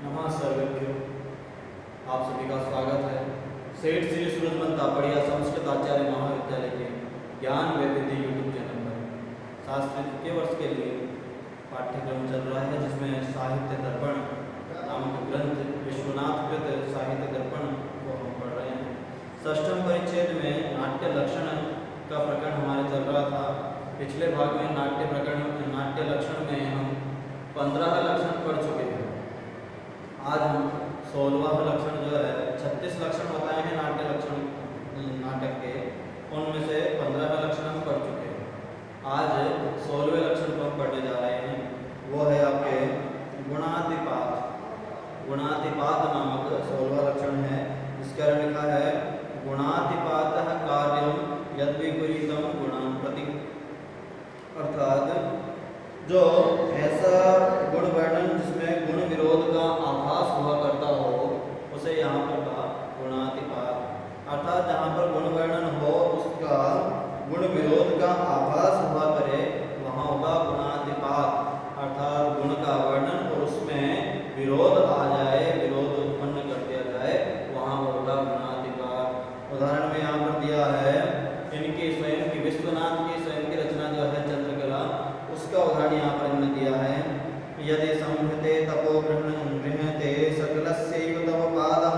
नमस्कार व्यक्तियों, आप सभी का स्वागत है सेठ श्री सूरजमल तापड़िया संस्कृत आचार्य महाविद्यालय के ज्ञान वैविध्य यूट्यूब चैनल पर। शास्त्री द्वितीय वर्ष के लिए पाठ्यक्रम चल रहा है जिसमें साहित्य दर्पण नामक ग्रंथ विश्वनाथ कृत साहित्य दर्पण को हम पढ़ रहे हैं। षष्ठम परिच्छेद में नाट्य लक्षण का प्रकरण हमारे चल रहा था। पिछले भाग में नाट्य लक्षण में हम 15 लक्षण पढ़ चुके हैं। आज हम 16वां लक्षण जो है 36 लक्षण बताए हैं नाट्य लक्षण नाटक के, उनमें से 15 लक्षण हम पढ़ चुके हैं। आज 16वें लक्षण को हम पढ़ने जा रहे हैं, वो है आपके गुणातिपात। गुणातिपात नामक 16वां लक्षण है। इसका लिखा है गुणातिपात कार्यम यद्विपरीतम गुणान प्रति, अर्थात जो ऐसा गुण वर्णन जिसमें गुण विरोध का आभास हुआ करता हो उसे यहाँ पर कहा गुणातिपात। अर्थात जहाँ पर गुण वर्णन हो उसका गुण विरोध का आभास हुआ करे वहाँ होगा गुणातिपात। अर्थात गुण का वर्णन और उसमें विरोध आ जाए, विरोध उत्पन्न कर दिया जाए, वहाँ होगा गुणातिपात। उदाहरण में यहाँ पर दिया है इनकी स्वयं की विश्वनाथ की स्वयं की रचना जो है चंद्रकला, उसका उदाहरण यहाँ पर इन्होंने दिया है। यदि संहृते तपो गृह्णते सकलस्यैव तव पादः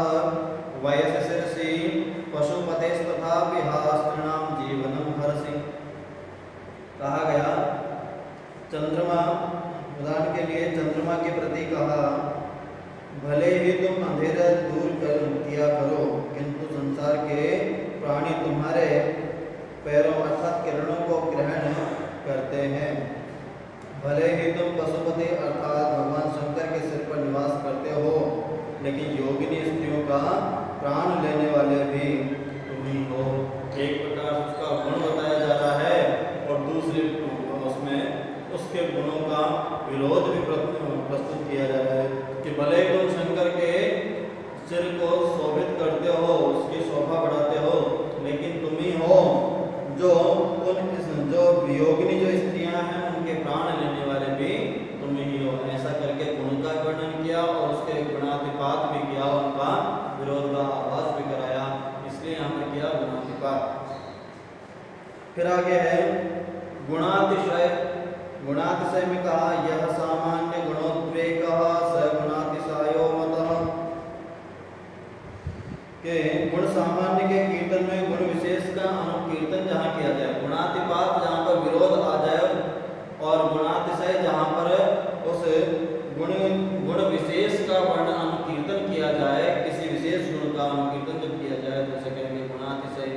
वयसि शिरसि पशुपतेस्तथापि स्त्रीणां जीवनं हरसि। कहा गया चंद्रमा, उदाहरण के लिए चंद्रमा के प्रति कहा भले ही तुम अंधेरा दूर किया करो किंतु संसार के प्राणी तुम्हारे पैरों अर्थात किरणों को ग्रहण करते हैं। भले ही तुम पशुपति अर्थात भगवान शंकर के सिर पर निवास करते हो, लेकिन योगिनी स्त्रियों का प्राण लेने वाले भी तुम ही हो। एक प्रकार उसका गुण बताया जा रहा है और दूसरे उसमें उसके गुणों का विरोध भी प्रस्तुत किया जा रहा है कि भले ही तुम शंकर के सिर को शोभित करते हो, उसकी शोभा बढ़ाते हो, लेकिन तुम ही हो जो योगिनी जो स्त्रियां हैं उनके प्राण लेने वाले भी तुम ही हो। ऐसा करके गुण का वर्णन किया और उसके गुणातिपात भी किया, उनका विरोध का आभास भी कराया, इसलिए यहाँ पर किया गुणातिपात। फिर आगे है गुणातिशय। गुणातिशय में कहा यह सामान्य गुणोद्रेकः स गुणातिशयो मतः, के गुण सामान्य के कीर्तन में गुण विशेष का अनुकीर्तन जहाँ किया जाए, गुणातिपात जहाँ पर विरोध आ जाए और गुणातिशय जहाँ पर उस गुण विशेष का वर्णन अनुकीर्तन किया जाए, किसी विशेष गुण का अनुकीर्तन जब किया जाए तो उसे कहेंगे गुणातिशय।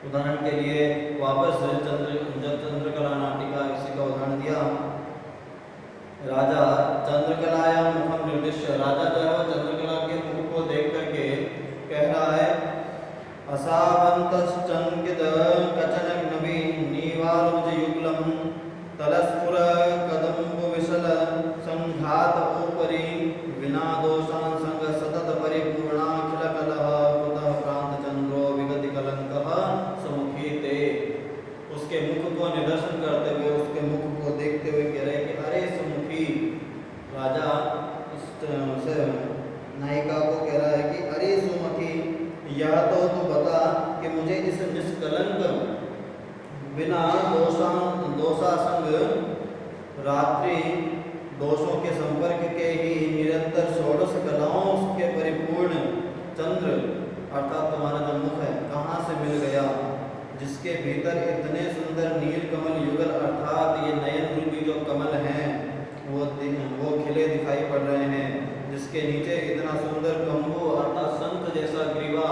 उदाहरण के लिए वापस चंद्रकला नाटिका इसी का उदाहरण दिया। राजा चंद्रकलाया मुखम निर्दिश्य, राजा जो है वो चंद्रकला के मुख को देख करके कह रहा है असावंतश्चंकित कचन नवी नीवारुजयुगलम तलस्फुर कदम्ब विशल संघात उपरि विना दोषान् संग सतत परिपूर्णाखिल कलह कुतः प्रांत चंद्रो विगति कलंकः सुमुखी ते। उसके मुख को निदर्शन करते हुए, उसके मुख को देखते हुए कह रहे कि अरे सुमुखी। राजा उस नायिका को कह रहा है कि अरे सुमुखी, यह तो तू बता कि मुझे इस निष्कलंक बिना दोषासंग रात्रि दोषों के संपर्क के ही निरंतर षोडश कलाओं के परिपूर्ण चंद्र अर्थात तुम्हारा जो मुख है कहाँ से मिल गया, जिसके भीतर इतने सुंदर नील कमल युगल अर्थात ये नयन रूपी जो कमल हैं वो खिले दिखाई पड़ रहे हैं, जिसके नीचे इतना सुंदर कंबु अर्थात शंख जैसा ग्रीवा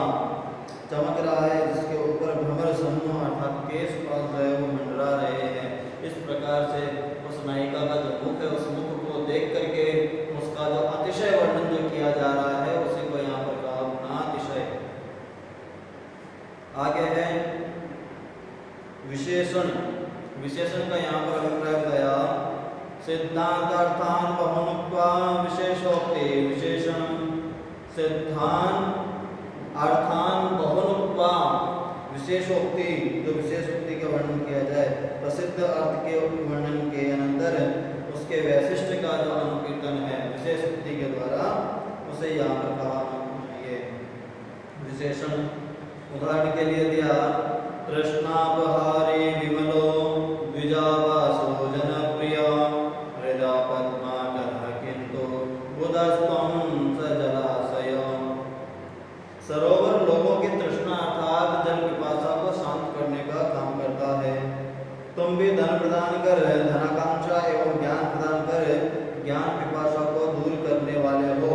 चमक रहा है, जिसके ऊपर भ्रमर समूह अर्थात केश पास जो है वो मंडरा रहे हैं। इस प्रकार से उस नायिका का जो मुख है उस मुख को देख करके उसका जो अतिशय वर्णन जो किया जा रहा है उसी को यहाँ पर कहा गुणातिशय। आगे है विशेषण। विशेषण का यहाँ पर अभिप्राय बताया सिद्धांत अर्थान बहुमुक्त्वा विशेषोक्ति। विशेषण सिद्धांत अर्थान बहुमुक्त्वा विशेषोक्ति, जो विशेषोक्ति का वर्णन किया जाए प्रसिद्ध अर्थ के वर्णन के अनंतर उसके वैशिष्ट का जो अनुकीर्तन है विशेष उक्ति के द्वारा, उसे यहाँ पर कहा। ये विशेषण उदाहरण के लिए दिया, तृष्णापहारी विमलो द्विजावासो जनप्रिय हृदय पद्माकर किंतु बुधस्त्वं स जलाशय। सरोवर लोगों की तृष्णा अर्थात जल पिपासा को शांत करने का काम करता है। तुम भी धन प्रदान कर धनाकांक्षा एवं ज्ञान प्रदान कर ज्ञान पिपासा को दूर करने वाले हो।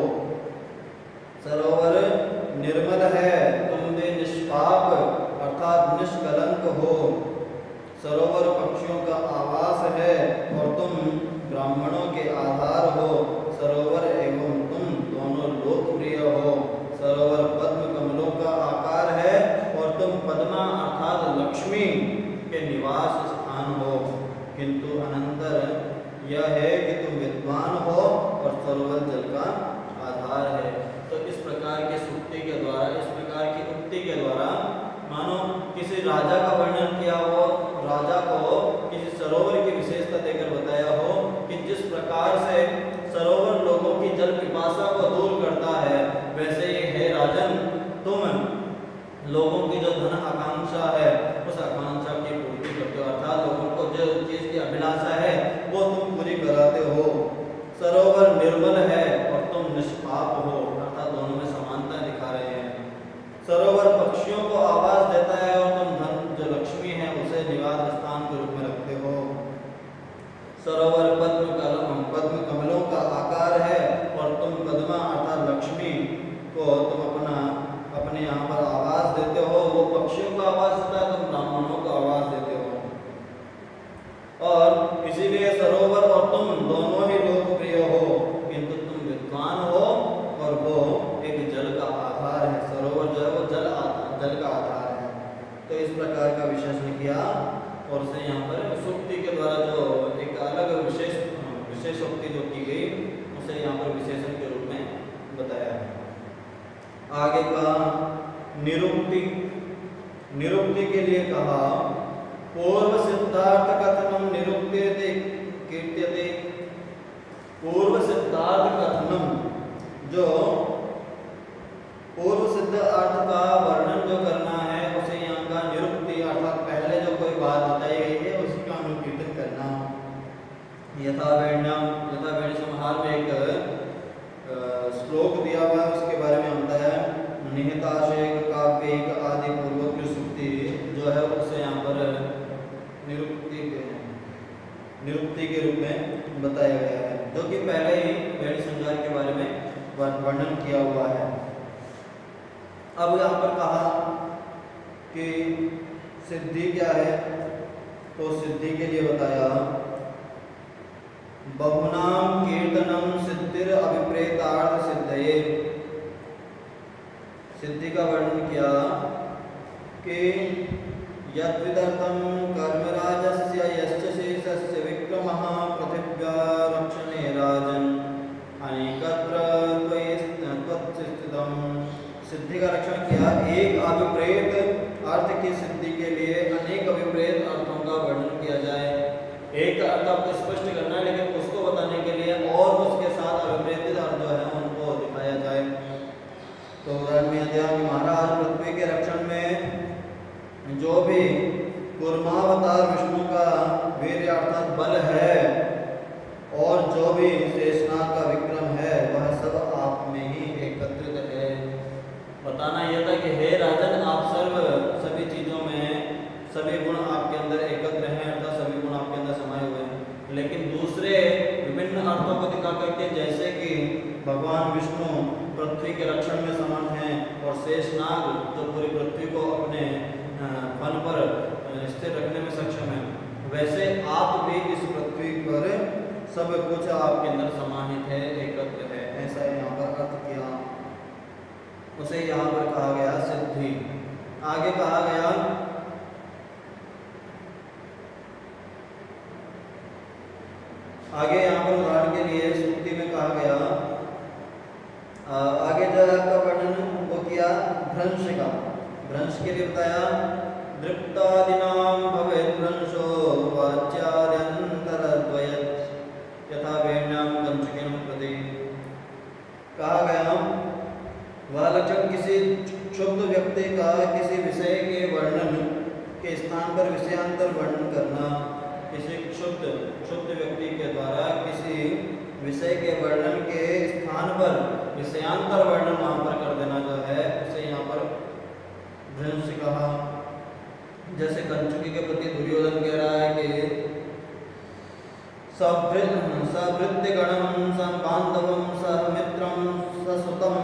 सरोवर निर्मल है, तुम भी निष्पाप अर्थात निष्कलंक हो। सरोवर पक्षियों का आवास है और तुम ब्राह्मणों के आधार हो। सरोवर एवं तुम दोनों लोकप्रिय हो। सरोवर पद्म कमलों का आकार है और तुम पद्मा अर्थात लक्ष्मी के निवास स्थान हो। किंतु अनंतर यह है कि तुम विद्वान हो और सरोवर जल का आधार है। तो इस प्रकार की सूक्ति के द्वारा, इस प्रकार की उक्ति के द्वारा मानो किसी राजा का वर्णन किया हो, राजा को किसी सरोवर की विशेषता देकर बताया हो कि जिस प्रकार से सरोवर लोगों की जल पिपासा को दूर करता है, वैसे ही हे राजन, तुम लोगों की जो धन आकांक्षा है उस आकांक्षा की पूर्ति करते हो, अर्थात लोगों को जो चीज की अभिलाषा है वो तुम पूरी कराते हो। सरोवर निर्मल है और तुम निष्पाप हो, अर्थात दोनों में समानता दिखा रहे हैं। सरोवर पक्षियों को आवाज देता है और तुम धन जो लक्ष्मी है उसे निवास स्थान के रूप में रखते हो। सरोवर पद्म कमलों का आकार है और तुम पद्मा अर्थात लक्ष्मी को तुम अपने यहाँ पर आवाज देते हो। वो पक्षियों को आवाज देता है, तुम ब्राह्मणों को आवाज देते हो। और इसीलिए सरोवर और तुम दोनों ही लोकप्रिय हो, किंतु तुम विद्वान हो और वो एक जल का आधार है। सरोवर जो है वो जल का आधार है। तो इस प्रकार का विशेषण किया और उसे यहाँ पर सूक्ति के द्वारा जो एक अलग विशेषोक्ति जो की गई उसे यहाँ पर विशेषण के रूप में बताया है। आगे का निरुक्ति के लिए कहा, पूर्व सिद्धार्थ कथनम निरुक्त्यते कीर्त्यते। पूर्व सिद्धार्थ कथनम, जो पूर्व सिद्ध अर्थ का वर्णन जो करना है उसे यहाँ का निरुक्ति अर्थात पहले जो कोई बात बताई गई है उसी का अनुकीर्तन करना। यथावेण्य संहार में एक श्लोक दिया हुआ है, उसके बारे में होता है निहिताशय काव्यिक आदि पूर्वोक्त सूक्ति जो है उसे यहाँ पर निरुक्ति के रूप में बताया गया है, जो कि पहले ही वेणी संहार के बारे में वर्णन किया हुआ है। अब यहाँ पर कहा कि सिद्धि क्या है, तो सिद्धि के लिए बताया, बहुनाम कीर्तनम सिद्धिर अभिप्रेतार्थ सिद्धये। सिद्धि का वर्णन किया कि यद्विदर्थम कर्मराजस्य यश्च शेषस्य विक्रमः पृथिव्या रक्षणे राजन् अनेकत्र त्वत्स्थितम्। सिद्धि का रक्षण किया, एक अभिप्रेत अर्थ की सिद्धि के लिए अनेक अभिप्रेत अर्थों का वर्णन किया जाए। एक अर्थ आपको स्पष्ट करना है, लेकिन उसको बताने के लिए और उसके साथ अभिप्रेत अर्थ जो है उनको दिखाया जाए। तो उदाहरण में दिया कि महाराज पृथ्वी के रक्षण में जो भी कूर्मावतार विष्णु का वीर्य अर्थात बल है और जो भी शेषनाग का विक्रम है वह सब आप में ही एकत्रित है। बताना यह था कि हे राजन, आप सभी चीजों में सभी गुण आपके अंदर एकत्र हैं, अर्थात सभी गुण आपके अंदर समाये हुए हैं। लेकिन दूसरे विभिन्न अर्थों को दिखा करके, जैसे कि भगवान विष्णु पृथ्वी के रक्षण में समर्थ हैं और शेषनाग जो पूरी पृथ्वी को अपने फन पर स्थिर रखने में सक्षम है, वैसे आप भी इस पृथ्वी पर सब कुछ आपके अंदर समाहित है, एकत्र है। ऐसा यहाँ पर अर्थ किया, उसे यहाँ पर कहा गया सिद्धि। आगे कहा गया आगे यहाँ पर उदाहरण के लिए सूक्ति में कहा गया, आगे जो आपका वर्णन वो किया भ्रंश का। भ्रंश के लिए बताया, दृप्तादिनाम भवेत् भ्रंशो वाच्यार्यन्तरद्वयत् यथा क्षुब्ध व्यक्ति का किसी विषय के वर्णन के स्थान पर विषयांतर वर्णन करना, किसी क्षुब्ध व्यक्ति के द्वारा किसी विषय के वर्णन के स्थान पर विषयांतर वर्णन वहाँ पर कर देना जो है उसे यहाँ पर भ्रंश कहा। जैसे कंचुकी के प्रति दुर्योधन कह रहा है कि सभृत्यगणं संबान्धवं सहमित्रं ससुतं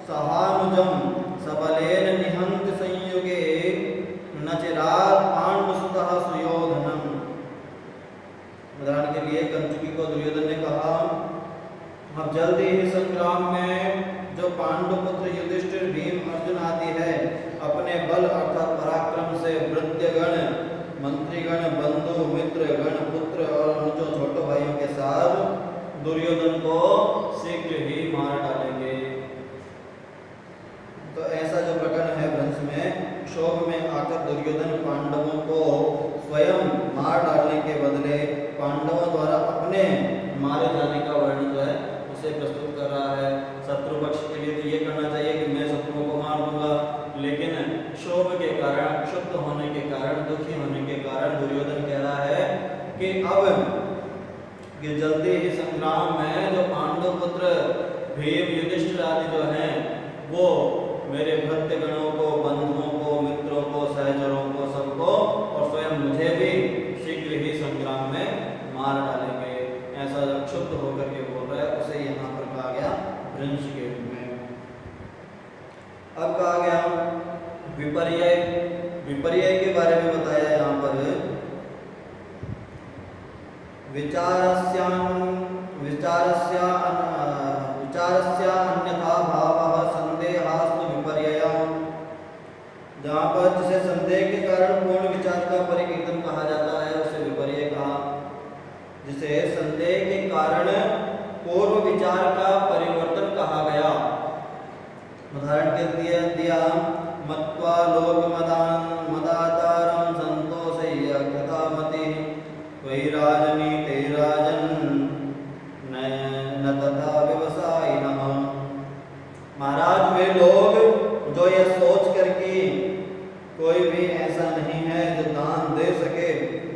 सहानुजं सबलेन निहन्ति संयुगे न चिरात् पाण्डुसुतः सुयोधनम्। उदाहरण के लिए कंचुकी को दुर्योधन ने कहा, अब जल्दी ही संग्राम में जो पांडुपुत्र युधिष्ठिर भीम अर्जुन आदि है अपने बल अर्थात पराक्रम से भृत्यगण मंत्रीगण बंधु मित्र गण पुत्र और जो छोटे भाइयों के साथ दुर्योधन को शीघ्र ही मार डालेंगे। तो ऐसा जो प्रकरण है वंश में क्षोभ में आकर दुर्योधन पांडवों को स्वयं मार डालने के बदले पांडवों द्वारा अपने मारे जाने का वर्णन जो है उसे प्रस्तुत कर रहा है। शत्रु पक्ष के लिए तो ये करना चाहिए कि मैं शत्रुओं को मार दूंगा, लेकिन क्षोभ के कारण क्षुब्ध होने के कारण दुखी होने के कारण दुर्योधन कह रहा है कि अब कि जल्दी ही संग्राम में जो पांडु पुत्र भीम युधिष्ठिर आदि जो हैं वो मेरे भृत्यगणों को बंधुओं को मित्रों को सहचरों को सबको और स्वयं मुझे भी शीघ्र ही संग्राम में मार डालेंगे। ऐसा जब क्षुब्ध होकर के बोल रहा है उसे यहाँ पर कहा गया भ्रंश के रूप में। अब कहा गया विपर्यय। विपर्यय के बारे में बताया यहाँ पर विचारस्य अन्यथा भावः संदेहास्तु विपर्ययः। जहाँ पर जिसे संदेह के कारण पूर्ण विचार का परिकीर्तन कहा जाता है उसे विपर्यय कहा। जिसे संदेह के कारण पूर्व विचार का परिवर्तन कहा गया। उदाहरण के लिए दिया मत्वा लोक मदातारं संतोषय्य कथामति त्वयि राजनी ते राजन न तथा व्यवसायिनः। महाराज वे लोग जो यह सोच कर कि कोई भी ऐसा नहीं है जो दान दे सके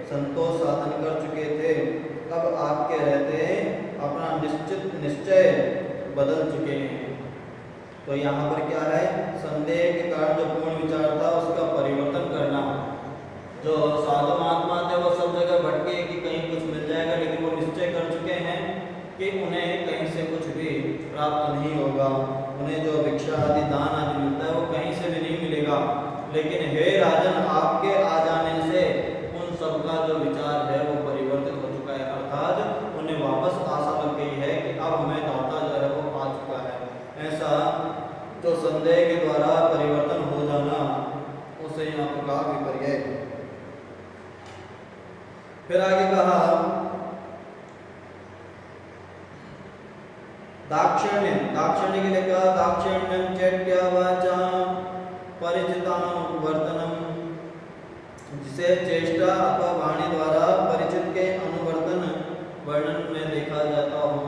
संतोष साधन कर चुके थे, तब आपके रहते अपना निश्चय बदल चुके हैं। तो यहाँ पर क्या है, संदेह के कारण जो पूर्ण विचार था उसका परिवर्तन करना। जो साधु महात्मा थे वो सब जगह भटके कि कहीं कुछ मिल जाएगा, लेकिन वो निश्चय कर चुके हैं कि उन्हें कहीं से कुछ भी प्राप्त नहीं होगा। उन्हें जो भिक्षा आदि दान आदि मिलता है वो कहीं से भी नहीं मिलेगा। लेकिन हे राजन, आपके आ जाने से उन सबका जो विचार है वो परिवर्तित हो चुका है, अर्थात उन्हें वापस आशा लग गई है कि अब हमें दाता जो है वो आ चुका है। ऐसा जो संदेह के द्वारा परिवर्तन हो जाना उसे यहाँ पर कहा विपर्यय। फिर आगे कहा दाक्षिण्य। दाक्षिण्य के लिए कहा दाक्षिण्यं चेट्या वाचा परिचितानुवर्तनम, जिसे चेष्टा अथवा वाणी द्वारा परिचित के अनुवर्तन वर्णन में देखा जाता हो।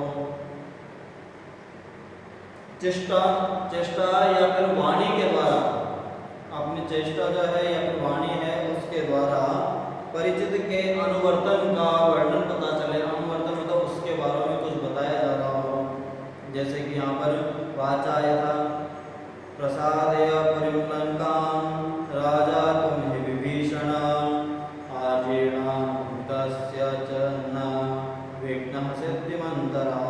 चेष्टा या फिर वाणी के द्वारा, अपनी चेष्टा जो है या फिर वाणी है उसके द्वारा परिचित के अनुवर्तन का वर्णन पता चले। अनुवर्तन मतलब उसके बारे में कुछ बताया जा रहा हो। जैसे कि यहाँ पर वाचा यथा प्रसादय परिमलंकां राजा तुम हि विभीषण आर्येण तस्य च न विघ्नः सिद्धिमन्तरः।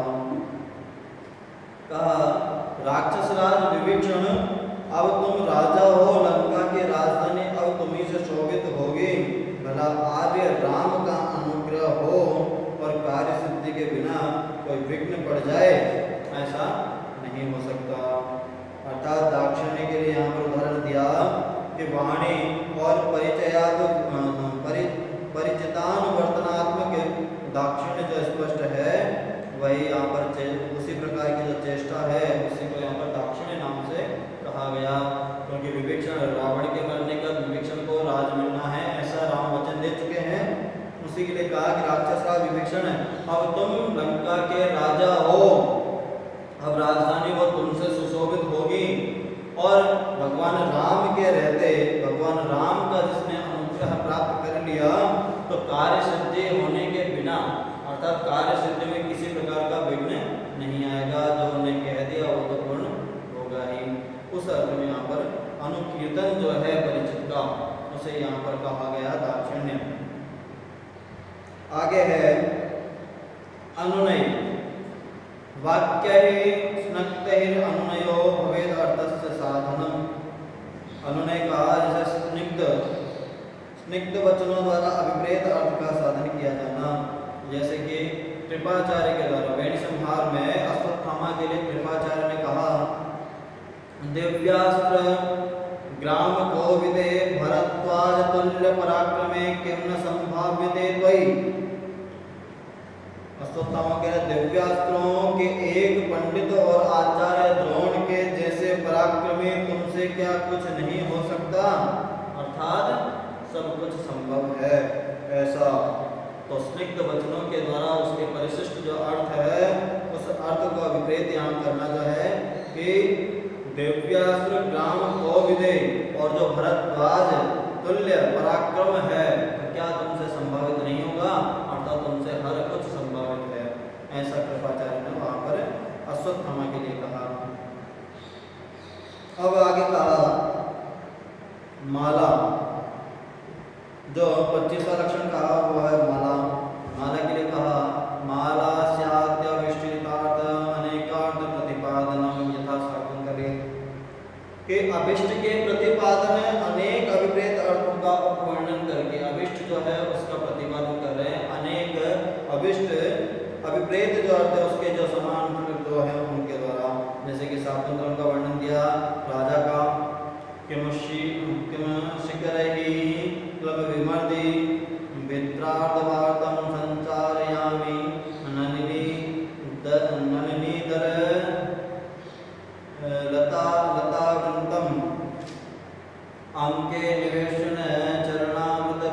कहा राक्षस राज विभीषण, अब तुम राजा हो, लंका की राजधानी अब तुम्ही से शोभित होगी। भला आर्य राम का अनुग्रह हो और कार्य सिद्धि के बिना कोई विघ्न पड़ जाए, ऐसा नहीं हो सकता। अर्थात दाक्षिण्य के लिए यहाँ पर उदाहरण दिया कि वाणी और परिचितानुवर्तनात्मक दाक्षिण्य जो स्पष्ट है वही यहाँ पर उसी प्रकार की जो चेष्टा है उसी को यहाँ पर दाक्षिण्य नाम से कहा गया। क्योंकि विभीषण रावण के मरने का विभीषण को राज मिलना है ऐसा राम वचन दे चुके हैं। उसी के लिए कहा कि राक्षस राज विभीषण, अब तुम लंका के राजा हो, अब राजधानी वो तुमसे सुशोभित होगी। और भगवान राम के रहते भगवान राम का जिसने अनुग्रह प्राप्त कर लिया तो कार्य सिद्धि होने के बिना अर्थात कार्य सिद्धि में किसी प्रकार का विघ्न नहीं आएगा। जो उन्हें कह दिया वो तो पूर्ण होगा ही। उस अर्थ में यहाँ पर अनुकीर्तन जो है परिचित का उसे यहाँ पर कहा गया दाक्षिण्य। आगे है अनुनय। वाक्य अनुनयो भवेद अर्थस्य साधनम। अनुनय का जैसे स्निग्ध वचनों द्वारा अभिप्रेत अर्थ का साधन किया जाना। जैसे कि कृपाचार्य के द्वारा वेणी संहार में अश्वत्थामा के लिए कृपाचार्य ने कहा दिव्यास्त्र ग्राम कोविदे भरद्वाज तुल्य पराक्रमे किम न संभाव्यते त्वयि। अश्वत्थामा के दिव्यास्त्रों के एक पंडित और आचार्य द्रोण के जैसे पराक्रमी तुमसे क्या कुछ नहीं हो सकता, अर्थात सब कुछ संभव है ऐसा। तो स्निग्ध वचनों के द्वारा उसके परिशिष्ट जो अर्थ है उस अर्थ को विपरीत यहाँ करना जो है कि दिव्यास्त्र ग्राम कोविदे और जो भरद्वाज तुल्य पराक्रम है तो क्या तुमसे संभावित नहीं होगा, अर्थात तुमसे हर कुछ संभावित है ऐसा कृपाचार्य ने वहां पर अश्वत्थामा के लिए कहा। अब आगे कहा माला। जो 25वां लक्षण कहा वो है माला। माला के लिए कहा माला स्याद्यविष्टितार्थ अनेकार्थ प्रतिपादनम यथा शाकुंतले। कि अभिष्ट के प्रतिपादन अनेक अभिप्रेत अर्थों का वर्णन करके अभिष्ट जो है उसका प्रतिपादन कर रहे हैं। अनेक अभिष्ट अभिप्रेत जो अर्थ है उसके जो समान जो है उनके द्वारा। जैसे कि शाकुंतलम का वर्णन दिया राजा का किम शिखरैः क्लब विमर्दि विद्रार्धवार्तं संचारयामि नलिनीधर लतावृन्तं अंके निवेशन चरणामृत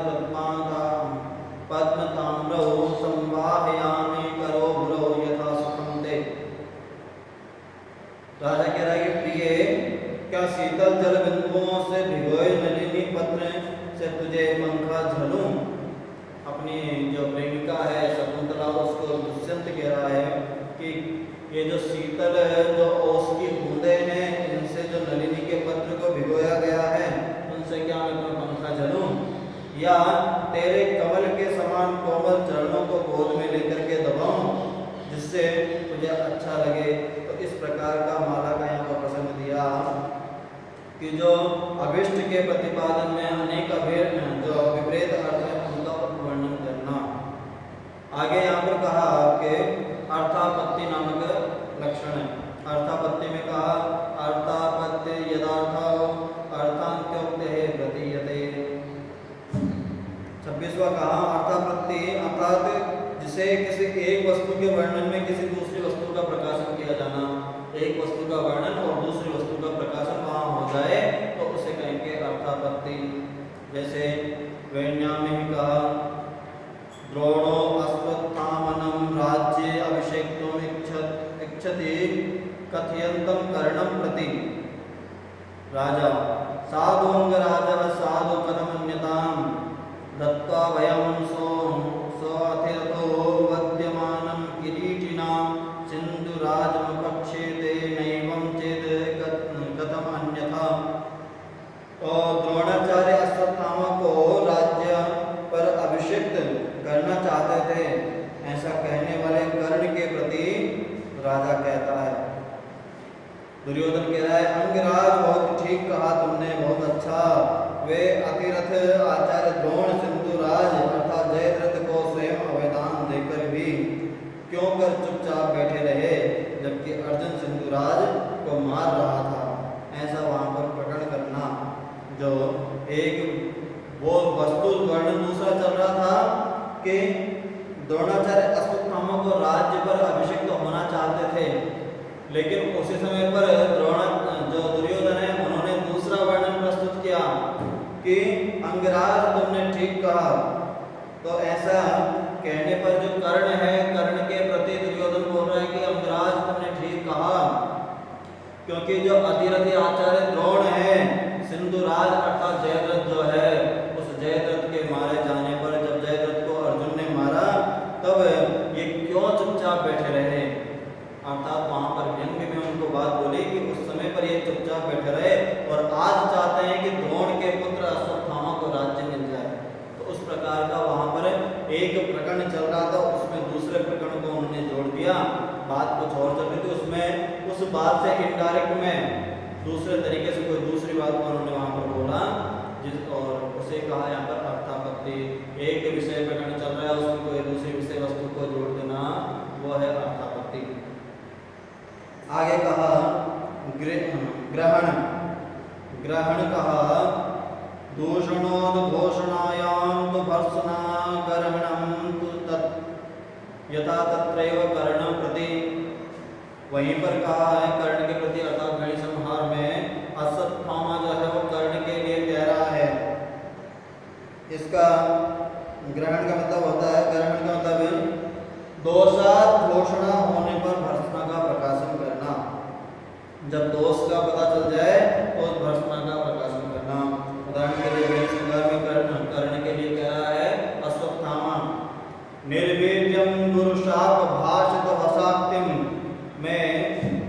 पद्मताम्रौ संवाहयामि करो भुरौ यथा सुखं ते। राजा कह रहा है कि प्रिय क्या शीतल जल बिंदुओं से भिगोए नलिनी पत्र से तुझे पंखा झलूं। अपनी जो प्रेमिका है शकुंतला उसको दुष्यंत कह रहा है कि ये जो शीतल जो ओस की बूंदें हैं इनसे जो नलिनी के पत्र को भिगोया गया है उनसे क्या मैं तुम्हें पंखा झलूं, या तेरे कमल के समान कोमल चरणों को गोद में लेकर के दबाऊं जिससे तुझे अच्छा लगे। तो इस प्रकार का माला का यहाँ पर प्रसंग दिया कि जो अभिष्ट के प्रतिपादन में अनेक जो विपरीत अर्थ है उनका वर्णन करना। आगे यहाँ पर कहा कि अर्थापत्ति नामक लक्षण है। अर्थापत्ति में कहा अर्थापत्ति यदार्थ अर्थान्त्योक्ते प्रतीयते। 26वां कहा अर्थापत्ति अर्थात जिसे किसी एक वस्तु के वर्णन में किसी दूसरी वस्तु का प्रकाशन किया जाना। एक वस्तु का वर्णन और दूसरी वस्तु का प्रकाशन वहाँ हो जाए तो उसे कहेंगे अर्थापत्ति। जैसे वेण्या में ही कहा द्रोणो अश्वत्थामनं राज्ये अभिषेक्तुम् इच्छति कथयन्तं कर्णं प्रति। राजा साधुअंगराजः साधु कथमन्यताम् दत्त्वा वयं सोऽथिरथो वद्यमानं किरीटिनां सिन्धुराजमपक्षेते नैवं चेत् कथम अन्यथा। और द्रोणाचार्य अश्वत्थामा को राज्य पर अभिषिक्त करना चाहते थे ऐसा कहने वाले कर्ण के प्रति राजा कहता है। दुर्योधन कह रहा है अंगराज बहुत ठीक कहा तुमने, बहुत अच्छा। वे अतिरथ आचार्य द्रोण सिंधुराज अर्थात जयद्रथ को स्वयं अवदान देकर भी क्यों कर चुपचाप बैठे रहे जबकि अर्जुन सिंधुराज को मार रहा था। ऐसा वहां पर प्रकट करना। जो एक वो वस्तु वर्णन दूसरा चल रहा था कि द्रोणाचार्य अश्वत्थामा को राज्य पर अभिषिक्त होना चाहते थे, लेकिन उसी समय पर जो दुर्योधन है उन्होंने दूसरा वर्णन प्रस्तुत किया कि अंगराज तुमने ठीक कहा। तो ऐसा कहने पर जो कर्ण है कर्ण के प्रति दुर्योधन बोल रहा है कि अंगराज तुमने ठीक कहा, क्योंकि जो अतिरथी आचार्य प्रकरण चल रहा था उसमें दूसरे प्रकरण को उन्होंने जोड़ दिया, बात कुछ और चल रही थी उसमें उस बात से इनडायरेक्ट में दूसरे तरीके से कोई दूसरी बात को उन्होंने वहाँ पर बोला, जिस और उसे कहा यहाँ पर अर्थापत्ति। एक विषय प्रकरण चल रहा है उसमें कोई दूसरी विषय वस्तु को जोड़ देना, वो है अर्थापत्ति। आगे कहा ग्रहण। ग्रहण कहा दूषणोद्घोषणायां तु भर्त्सना ग्रहणं तु तत् यथा तत्रैव कर्णं प्रति। वहीं पर कहा है कर्ण के प्रति अर्थात गणि संहार में असत्थामा जो है वो कर्ण के लिए कह रहा है। इसका ग्रहण का मतलब होता है, ग्रहण का मतलब दोषात घोषणा होने पर भर्त्सना का प्रकाशन करना। जब दोष का पता चल जाए तो उस भर्त्सना का प्रकाशन करना। उदाहरण के लिए गणि संहार में कर्ण के लिए कह रहा है अश्वत्थामा। निर्वीर्यं गुरुशाप भाषित वसाक्तिम में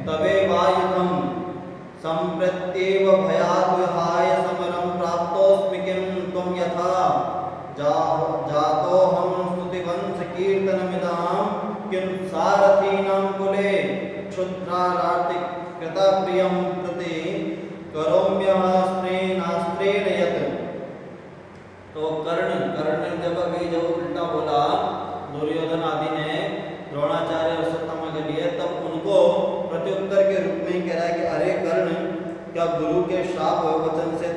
तवे वायुधम संप्रत्येव भयाद् विहाय समरं प्राप्तोऽस्मि किं त्वं यथा जातोऽहं स्तुतिवंश कीर्तनमिदां किं सारथीनां कुले क्षुद्रारार्तिक कृतप्रियं प्रति करोम्यः स्त्रेण यत्। तो कर्ण ने जब अभी जो उल्टा बोला दुर्योधन आदि ने द्रोणाचार्य और अश्वत्थामा के लिए, तब उनको प्रत्युत्तर के रूप में कह रहा है कि अरे कर्ण, क्या गुरु के शाप वचन से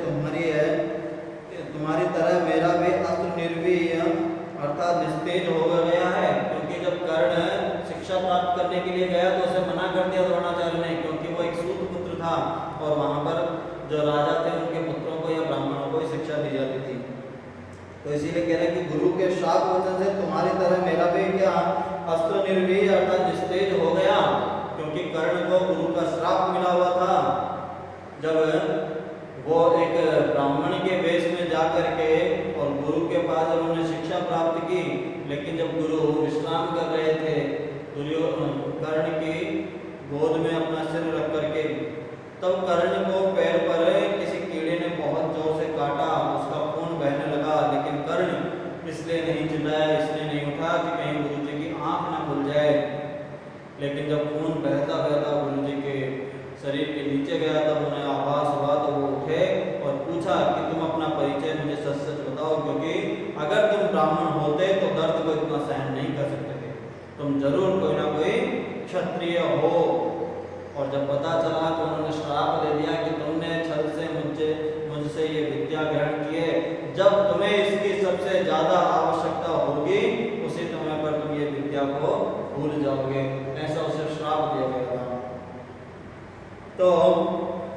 तुम्हारी तरह मेरा भी अस्त्र निर्वीय अर्थात निस्तेज हो गया है। क्योंकि जब कर्ण शिक्षा प्राप्त करने के लिए गया तो उसे मना कर दिया द्रोणाचार्य ने, क्योंकि वो एक सूत पुत्र था और वहाँ पर जो राजा थे उनके पुत्रों को या ब्राह्मणों को शिक्षा दी जाती थी। तो इसीलिए कह रहे हैं कि गुरु के शाप वचन से तुम्हारी तरह मेरा भी क्या अस्त्र निर्वीय अर्थात निस्तेज हो गया। क्योंकि कर्ण को गुरु का श्राप मिला हुआ था। जब वो एक ब्राह्मण के वेश में जा करके और गुरु के पास उन्होंने शिक्षा प्राप्त की, लेकिन जब गुरु विश्राम कर रहे थे कर्ण की गोद में अपना सिर रख करके, तब कर्ण को पैर पर किसी कीड़े ने बहुत जोर से काटा, उसका खून बहने लगा। लेकिन कर्ण इसलिए नहीं चिल्लाया, इसलिए नहीं उठा कि कहीं गुरु जी की आंख ना खुल जाए। लेकिन जब खून बहता बहता गुरु जी के शरीर के नीचे गया तब उन्हें आभास हुआ, तो वो उठे और पूछा कि तुम अपना परिचय मुझे सच सच बताओ, क्योंकि अगर तुम ब्राह्मण होते तो दर्द को इतना सहन नहीं कर सकते थे, तुम जरूर कोई ना कोई क्षत्रिय हो। और जब पता चला तो उन्होंने श्राप दे दिया कि तुमने छल से मुझसे ये विद्या ग्रहण की है, जब तुम्हें इसकी सबसे ज्यादा आवश्यकता होगी उसी समय पर तुम ये विद्या को भूल जाओगे। ऐसा उसे श्राप दिया गया था। तो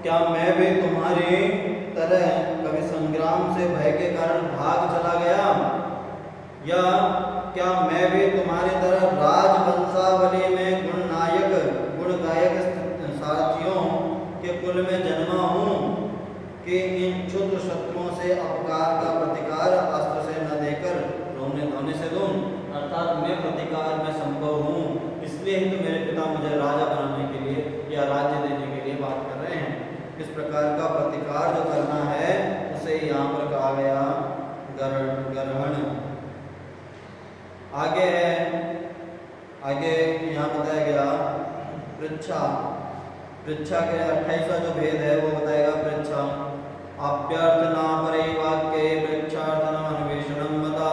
क्या मैं भी तुम्हारी तरह कभी संग्राम से भय के कारण भाग चला गया, या क्या मैं भी तुम्हारी तरह राजवंशावली में गुण गायक सारथियों के कुल में जन्मा हूँ कि इन क्षुद्र शत्रुओं से अपकार का प्रतिकार अस्त्र से न देकर रोने धोने से दूं। अर्थात मैं प्रतिकार में संभव हूँ, इसलिए ही तो मेरे पिता मुझे राजा बनाने के लिए या राज्य देने के लिए बात कर रहे हैं। इस प्रकार का प्रतिकार जो करना है उसे यहाँ पर कहा गया ग्रहण। आगे है, आगे यहाँ बताया गया पृच्छा। पृच्छा के 28वां जो भेद है वो बताएगा पृच्छा। अभ्यर्थना परे वाक्ये पृच्छार्थनम अन्वेषणम बता।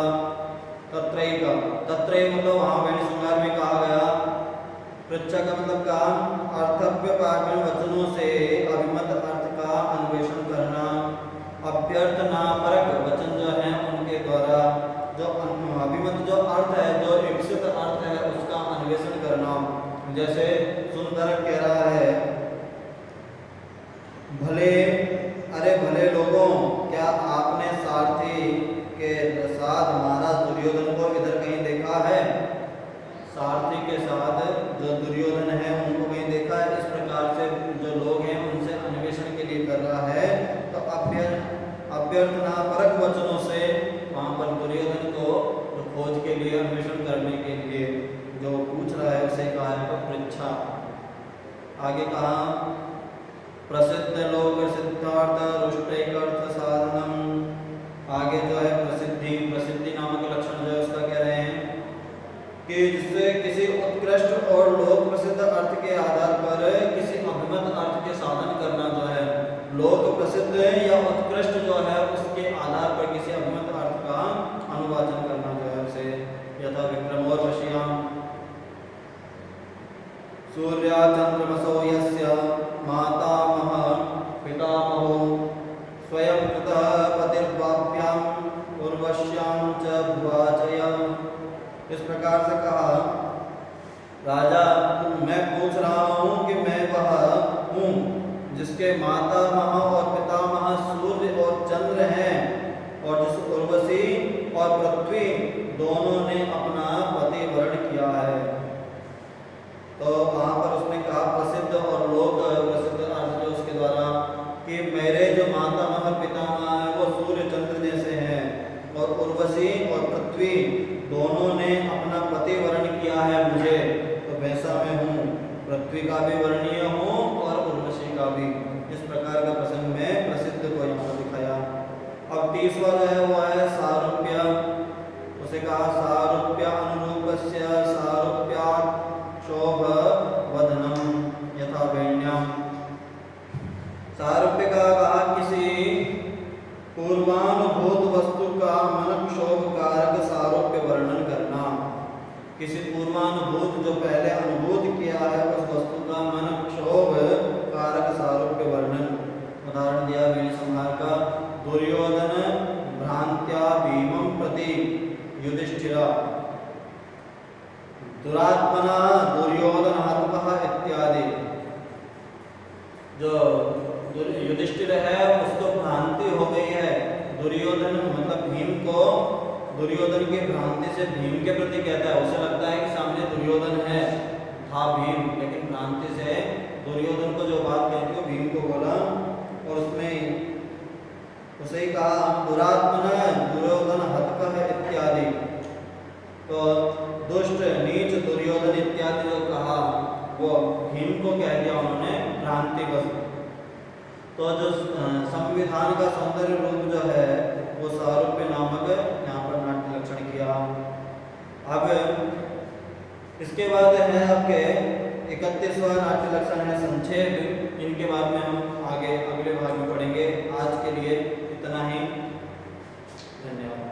तत्रैव मतलब वहाँ गणि संहार में कहा गया। पृच्छा का मतलब का अर्थव्य पाठन वचनों से अभिमत अर्थ का अन्वेषण करना। अभ्यर्थना परक वचन जो है उनके द्वारा जो अभिमत जो अर्थ है, जो इप्सित अर्थ है उसका अन्वेषण करना। जैसे सुंदर कह रहा है भले लोगों, क्या आपने सारथी के साथ महाराज दुर्योधन को इधर कहीं देखा है? सारथी के साथ जो दुर्योधन है उनको कहीं देखा है? इस प्रकार से जो लोग हैं उनसे अन्वेषण के लिए कर रहा है। तो अभ्यर्थना परक वचनों से वहाँ पर दुर्योधन को खोज के लिए अन्वेषण करने के लिए जो पूछ रहा है उसे कहा है पृच्छा। आगे कहा प्रसिद्ध लोक सिद्धार्थ रुष्टैकर्थ साधनम। आगे जो है प्रसिद्धि नामक लक्षण जो है उसका कह रहे हैं कि जिससे किसी उत्कृष्ट और लोक प्रसिद्ध अर्थ के आधार पर किसी अभिमत अर्थ के साधन करना जो है, लोक प्रसिद्ध या उत्कृष्ट जो है उसके आधार पर किसी अभिमत अर्थ का अनुवाचन करना जो है उसे यथा विक्रमोर्वश्याम सूर्या चंद्रमसो यस्य मातामह पितामहो स्वयं कृतः पतिर्वाप्याम उर्वश्याम च भुवाचय। इस प्रकार से कहा, राजा मैं पूछ रहा हूँ कि मैं वह हूँ जिसके मातामह और पितामह सूर्य और चंद्र हैं और जिस उर्वशी और पृथ्वी दोनों ने अपना पति वर्ण किया है। तो वहाँ पर उसने कहा प्रसिद्ध और लोक प्रसिद्ध अर्थ जो उसके द्वारा कि मेरे जो मातामह पितामह है वो सूर्य चंद्र जैसे हैं और उर्वशी और पृथ्वी दोनों ने अपना पति वर्ण किया है मुझे, तो वैसा मैं हूँ, पृथ्वी का भी वर्णीय हूँ और उर्वशी का भी। इस प्रकार का प्रसंग में प्रसिद्ध को यहाँ दिखाया। अब तीसरा जो है वो है सारूप्य। उसे कहा सारूप्य अनुरूपस्य सारूप्या शोभ वदनम यथा वैन्यम। सारूप्य का कहा किसी पूर्वानुभूत वस्तु का मन क्षोभ कारक सारूप्य वर्णन करना। किसी पूर्वानुभूत जो पहले अनुभूत किया है उस वस्तु का मन क्षोभ कारक सारूप्य वर्णन। उदाहरण दिया वेणी संहार का, दुर्योधन भ्रांत्या भीमं प्रति युधिष्ठिरा, दुरात्मना दुर्योधन हतः इत्यादि। जो युधिष्ठिर है उसको भ्रांति हो गई है, दुर्योधन मतलब भीम को, दुर्योधन की भ्रांति से भीम के प्रति कहता है, उसे लगता है कि सामने दुर्योधन है, था भीम, लेकिन भ्रांति से दुर्योधन को जो बात कहती है भीम को बोला और उसमें उसे ही कहा दुरात्मना दुर्योधन हतः इत्यादि। तो दुष्ट नीच दुर्योधन इत्यादि जो कहा वो भीम को कह दिया उन्होंने भ्रांतिवश। तो जो संविधान का सौंदर्य रूप जो है वो सारूप्य नामक यहाँ पर नाट्य लक्षण किया। अब इसके बाद है आपके 31वां नाट्य लक्षण है संक्षेप। इनके बाद में हम आगे अगले भाग में पढ़ेंगे। आज के लिए इतना ही, धन्यवाद।